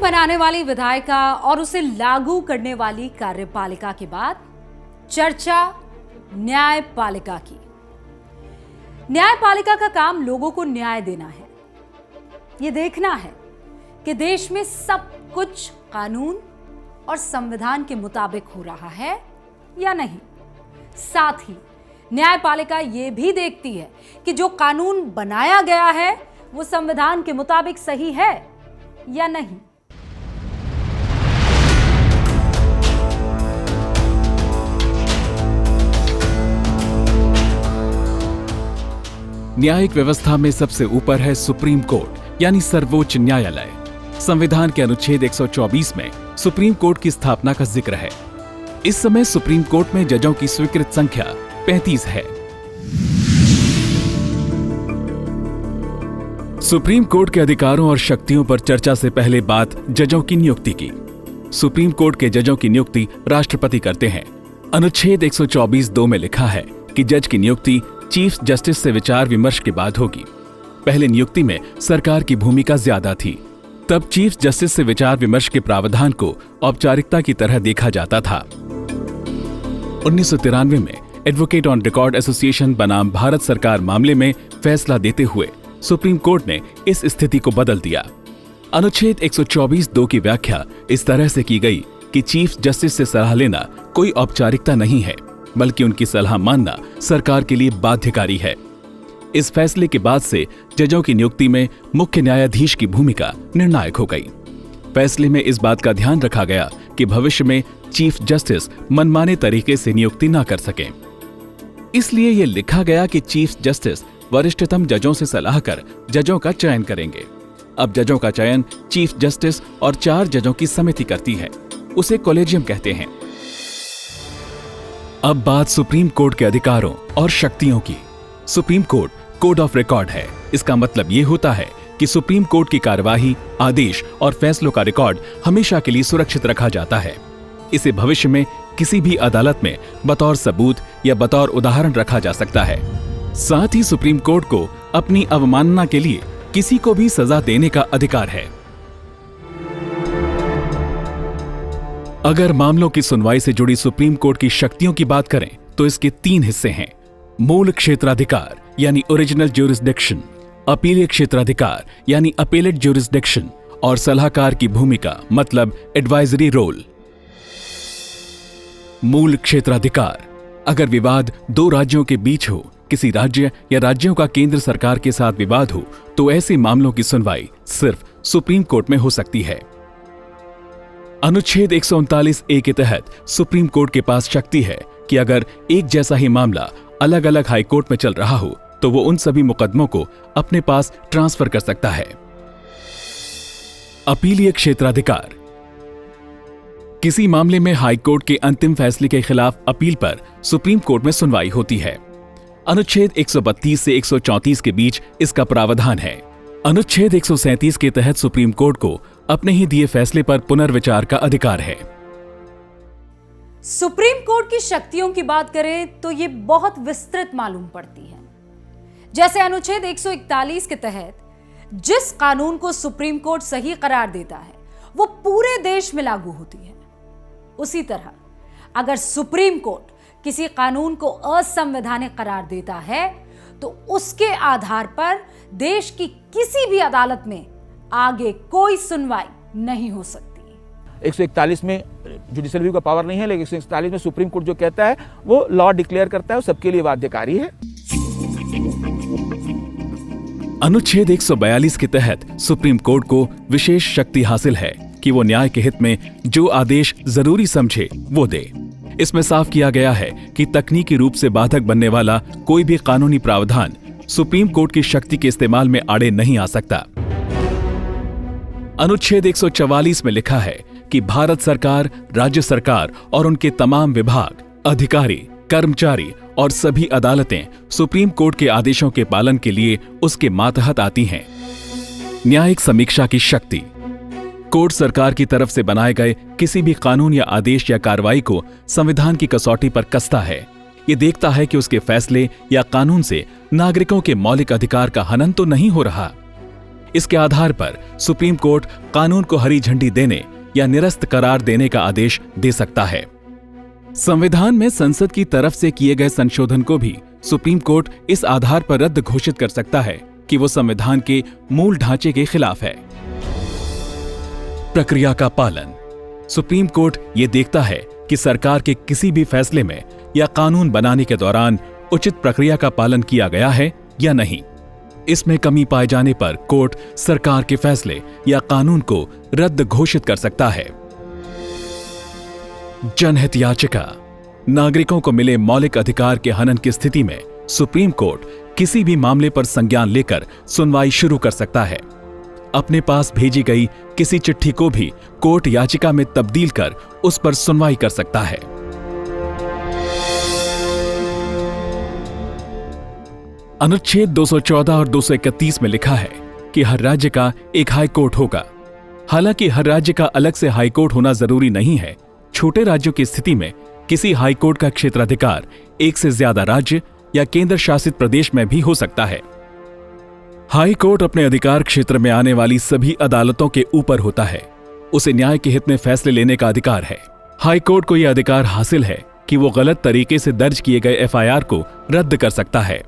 बनाने वाली विधायिका और उसे लागू करने वाली कार्यपालिका के बाद चर्चा न्यायपालिका की। न्यायपालिका का काम लोगों को न्याय देना है, यह देखना है कि देश में सब कुछ कानून और संविधान के मुताबिक हो रहा है या नहीं। साथ ही न्यायपालिका यह भी देखती है कि जो कानून बनाया गया है वो संविधान के मुताबिक सही है या नहीं। न्यायिक व्यवस्था में सबसे ऊपर है सुप्रीम कोर्ट यानी सर्वोच्च न्यायालय। संविधान के अनुच्छेद 124 में सुप्रीम कोर्ट की स्थापना का जिक्र है। इस समय सुप्रीम कोर्ट में जजों की स्वीकृत संख्या 35 है। सुप्रीम कोर्ट के अधिकारों और शक्तियों पर चर्चा से पहले बात जजों की नियुक्ति की। सुप्रीम कोर्ट के जजों की नियुक्ति राष्ट्रपति करते हैं। अनुच्छेद 124(2) में लिखा है कि जज की नियुक्ति चीफ जस्टिस से विचार विमर्श के बाद होगी। पहले नियुक्ति में सरकार की भूमिका ज्यादा थी। तब चीफ जस्टिस से विचार विमर्श के प्रावधान को औपचारिकता की तरह देखा जाता था। 1993 में एडवोकेट ऑन रिकॉर्ड एसोसिएशन बनाम भारत सरकार मामले में फैसला देते हुए सुप्रीम कोर्ट ने इस स्थिति को बदल दिया। अनुच्छेद 124(2) की व्याख्या इस तरह से की गई कि चीफ जस्टिस से सलाह लेना कोई औपचारिकता नहीं है, बल्कि उनकी सलाह मानना सरकार के लिए बाध्यकारी है। इस फैसले के बाद से जजों की नियुक्ति में मुख्य न्यायाधीश की भूमिका निर्णायक हो गई। फैसले में इस बात का ध्यान रखा गया कि भविष्य में चीफ जस्टिस मनमाने तरीके से नियुक्ति न कर सकें। इसलिए यह लिखा गया कि चीफ जस्टिस वरिष्ठतम जजों से सलाह कर जजों का चयन करेंगे। अब जजों का चयन चीफ जस्टिस और 4 जजों की समिति करती है। उसे कॉलेजियम कहते हैं। अब बात सुप्रीम कोर्ट के अधिकारों और शक्तियों की। Supreme court code of record है। इसका मतलब यह होता है कि सुप्रीम कोर्ट की कार्यवाही, आदेश और फैसलों का रिकॉर्ड हमेशा के लिए सुरक्षित रखा जाता है। इसे भविष्य में किसी भी अदालत में बतौर सबूत या बतौर उदाहरण रखा जा सकता है। साथ ही सुप्रीम कोर्ट को अपनी अवमानना के लिए किसी को भी सजा देने का अधिकार है। अगर मामलों की सुनवाई से जुड़ी सुप्रीम कोर्ट की शक्तियों की बात करें तो इसके 3 हिस्से हैं। मूल क्षेत्राधिकार यानी ओरिजिनल ज्यूरिसडिक्शन, अपीलीय क्षेत्राधिकार यानी अपीलेट ज्यूरिसडिक्शन और सलाहकार की भूमिका मतलब एडवाइजरी रोल। मूल क्षेत्राधिकार: अगर विवाद 2 राज्यों के बीच हो, किसी राज्य या राज्यों का केंद्र सरकार के साथ विवाद हो, तो ऐसे मामलों की सुनवाई सिर्फ सुप्रीम कोर्ट में हो सकती है। अनुच्छेद 139(a) के तहत सुप्रीम कोर्ट के पास शक्ति है कि अगर एक जैसा ही मामला अलग अलग हाई कोर्ट में चल रहा हो तो वो उन सभी मुकदमों को अपने पास ट्रांसफर कर सकता है। अपीलीय क्षेत्राधिकार: किसी मामले में हाई कोर्ट के अंतिम फैसले के खिलाफ अपील पर सुप्रीम कोर्ट में सुनवाई होती है। अनुच्छेद 132 से 134 के बीच इसका प्रावधान है। अनुच्छेद 137 के तहत सुप्रीम कोर्ट को अपने ही दिए फैसले पर पुनर्विचार का अधिकार है। सुप्रीम कोर्ट की शक्तियों की बात करें तो यह बहुत विस्तृत मालूम पड़ती है। जैसे अनुच्छेद 141 के तहत जिस कानून को सुप्रीम कोर्ट सही करार देता है वो पूरे देश में लागू होती है। उसी तरह अगर सुप्रीम कोर्ट किसी कानून को असंवैधानिक करार देता है तो उसके आधार पर देश की किसी भी अदालत में आगे कोई सुनवाई नहीं हो सकती। 141 में जुडिशियल रिव्यू का पावर नहीं है, लेकिन 141 में सुप्रीम कोर्ट जो कहता है वो लॉ डिक्लेयर करता है, वो सबके लिए बाध्यकारी है। अनुच्छेद 142 के तहत सुप्रीम कोर्ट को विशेष शक्ति हासिल है कि वो न्याय के हित में जो आदेश जरूरी समझे वो दे। इसमें साफ किया गया है कि तकनीकी रूप से बाधक बनने वाला कोई भी कानूनी प्रावधान सुप्रीम कोर्ट की शक्ति के इस्तेमाल में आड़े नहीं आ सकता। अनुच्छेद 144 में लिखा है कि भारत सरकार, राज्य सरकार और उनके तमाम विभाग, अधिकारी, कर्मचारी और सभी अदालतें सुप्रीम कोर्ट के आदेशों के पालन के लिए उसके मातहत आती हैं। न्यायिक समीक्षा की शक्ति: कोर्ट सरकार की तरफ से बनाए गए किसी भी कानून या आदेश या कार्रवाई को संविधान की कसौटी पर कसता है। ये देखता है कि उसके फैसले या कानून से नागरिकों के मौलिक अधिकार का हनन तो नहीं हो रहा। इसके आधार पर सुप्रीम कोर्ट कानून को हरी झंडी देने या निरस्त करार देने का आदेश दे सकता है। संविधान में संसद की तरफ से किए गए संशोधन को भी सुप्रीम कोर्ट इस आधार पर रद्द घोषित कर सकता है कि वो संविधान के मूल ढांचे के खिलाफ है। प्रक्रिया का पालन। सुप्रीम कोर्ट ये देखता है कि सरकार के किसी भी फैसले में या कानून बनाने के दौरान उचित प्रक्रिया का पालन किया गया है या नहीं। इसमें कमी पाए जाने पर कोर्ट सरकार के फैसले या कानून को रद्द घोषित कर सकता है। जनहित याचिका। नागरिकों को मिले मौलिक अधिकार के हनन की स्थिति में सुप्रीम कोर्ट किसी भी मामले पर संज्ञान लेकर सुनवाई शुरू कर सकता है। अपने पास भेजी गई किसी चिट्ठी को भी कोर्ट याचिका में तब्दील कर उस पर सुनवाई कर सकता है। अनुच्छेद 214 और 231 में लिखा है कि हर राज्य का एक हाई कोर्ट होगा। हालांकि हर राज्य का अलग से हाई कोर्ट होना जरूरी नहीं है। छोटे राज्यों की स्थिति में किसी हाई कोर्ट का क्षेत्राधिकार एक से ज्यादा राज्य या केंद्र शासित प्रदेश में भी हो सकता है। हाई कोर्ट अपने अधिकार क्षेत्र में आने वाली सभी अदालतों के ऊपर होता है। उसे न्याय के हित में फैसले लेने का अधिकार है। हाई कोर्ट को यह अधिकार हासिल है कि वो गलत तरीके से दर्ज किए गए एफआईआर को रद्द कर सकता है।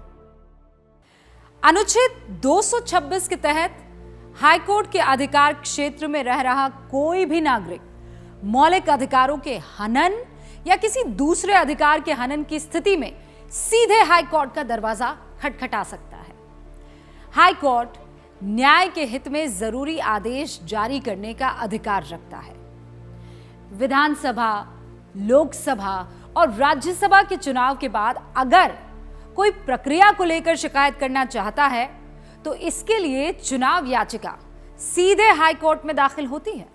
अनुच्छेद 226 के तहत हाईकोर्ट के अधिकार क्षेत्र में रह रहा कोई भी नागरिक मौलिक अधिकारों के हनन या किसी दूसरे अधिकार के हनन की स्थिति में सीधे हाईकोर्ट का दरवाजा खटखटा सकता है। हाईकोर्ट न्याय के हित में जरूरी आदेश जारी करने का अधिकार रखता है। विधानसभा, लोकसभा और राज्यसभा के चुनाव के बाद अगर कोई प्रक्रिया को लेकर शिकायत करना चाहता है तो इसके लिए चुनाव याचिका सीधे हाईकोर्ट में दाखिल होती है।